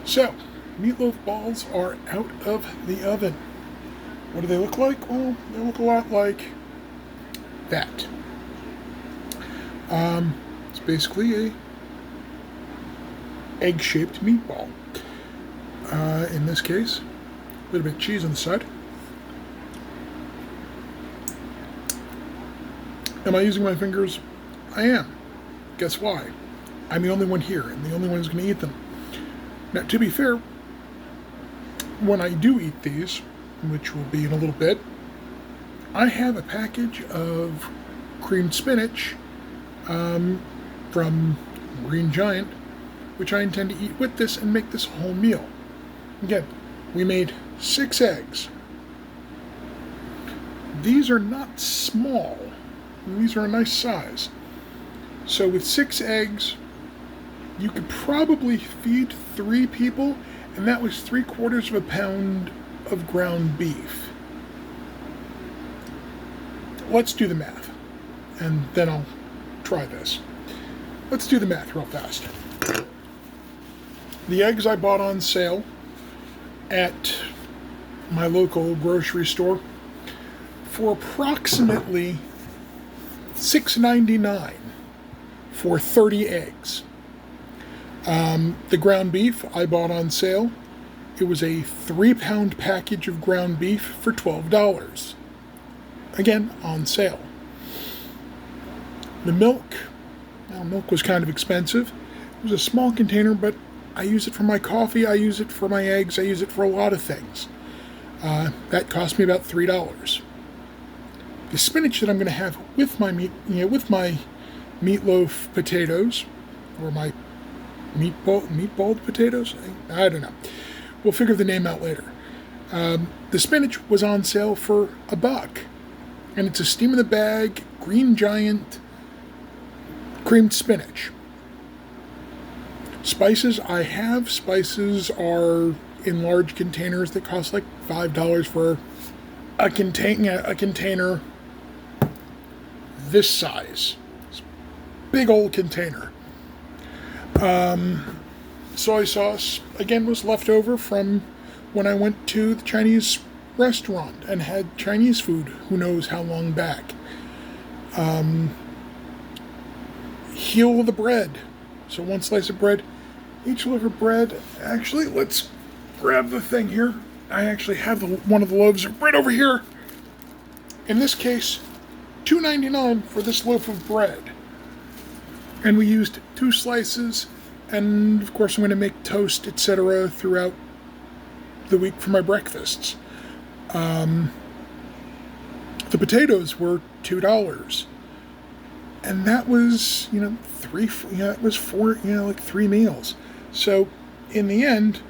So, meatloaf balls are out of the oven. What do they look like? Well, they look a lot like that. It's basically a egg-shaped meatball. In this case, a little bit of cheese on the side. Am I using my fingers? I am. Guess why? I'm the only one here, and the only one who's going to eat them. Now, to be fair, when I do eat these, which will be in a little bit, I have a package of creamed spinach from Green Giant, which I intend to eat with this and make this a whole meal. Again, we made 6 eggs. These are not small. These are a nice size. So with 6 eggs, you could probably feed 3 people, and that was 3/4 of a pound of ground beef. Let's do the math, and then I'll try this. Let's do the math real fast. The eggs I bought on sale at my local grocery store for approximately $6.99 for 30 eggs. The ground beef I bought on sale, it was a 3-pound package of ground beef for $12. Again, on sale. The milk, well, milk was kind of expensive. It was a small container, but I use it for my coffee, I use it for my eggs, I use it for a lot of things. That cost me about $3. The spinach that I'm going to have with my with my meatloaf potatoes, or my meatballed potatoes, I don't know. We'll figure the name out later. The spinach was on sale for $1, and it's a steam in the bag Green Giant creamed spinach. Spices, I have spices are in large containers that cost like $5 for a container this size. Big old container. Soy sauce, again, was left over from when I went to the Chinese restaurant and had Chinese food who knows how long back. Heel of the bread. So 1 slice of bread. Each loaf of bread, actually, let's grab the thing here. I actually have one of the loaves of bread over here. In this case, $2.99 for this loaf of bread. And we used 2 slices, and of course I'm going to make toast, etc. throughout the week for my breakfasts. The potatoes were $2. And that was, like 3 meals. So, in the end,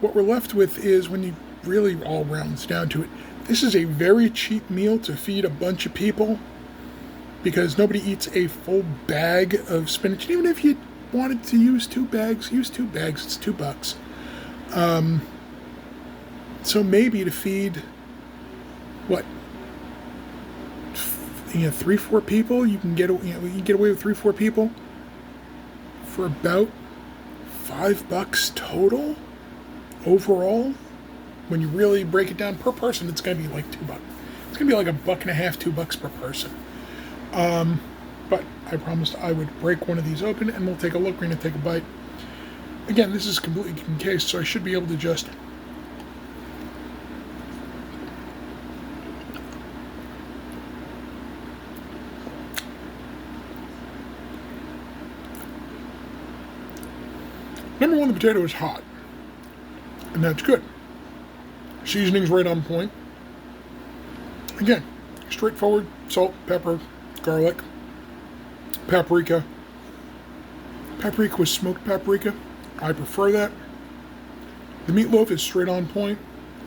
what we're left with is, when you really all rounds down to it, this is a very cheap meal to feed a bunch of people, because nobody eats a full bag of spinach. And even if you wanted to use 2 bags, it's $2. So maybe to feed, 3-4 people, you can get away with 3-4 people for about $5 total overall. When you really break it down per person, it's gonna be like $2. It's gonna be like $1.50, $2 per person. But I promised I would break one of these open, and we'll take a look. We're gonna take a bite. Again, this is completely encased, so I should be able to just Number 1, the potato is hot, and that's good. Seasoning's right on point. Again, straightforward: salt, pepper, garlic, paprika. Paprika was smoked paprika. I prefer that. The meatloaf is straight on point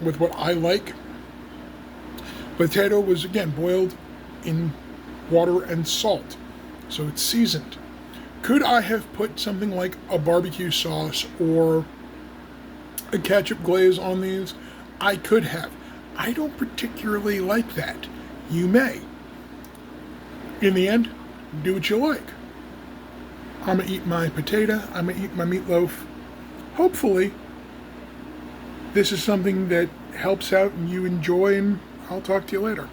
with what I like. Potato was, again, boiled in water and salt, so it's seasoned. Could I have put something like a barbecue sauce or a ketchup glaze on these? I could have. I don't particularly like that. You may. In the end, do what you like. I'm going to eat my potato. I'm going to eat my meatloaf. Hopefully, this is something that helps out and you enjoy, and I'll talk to you later.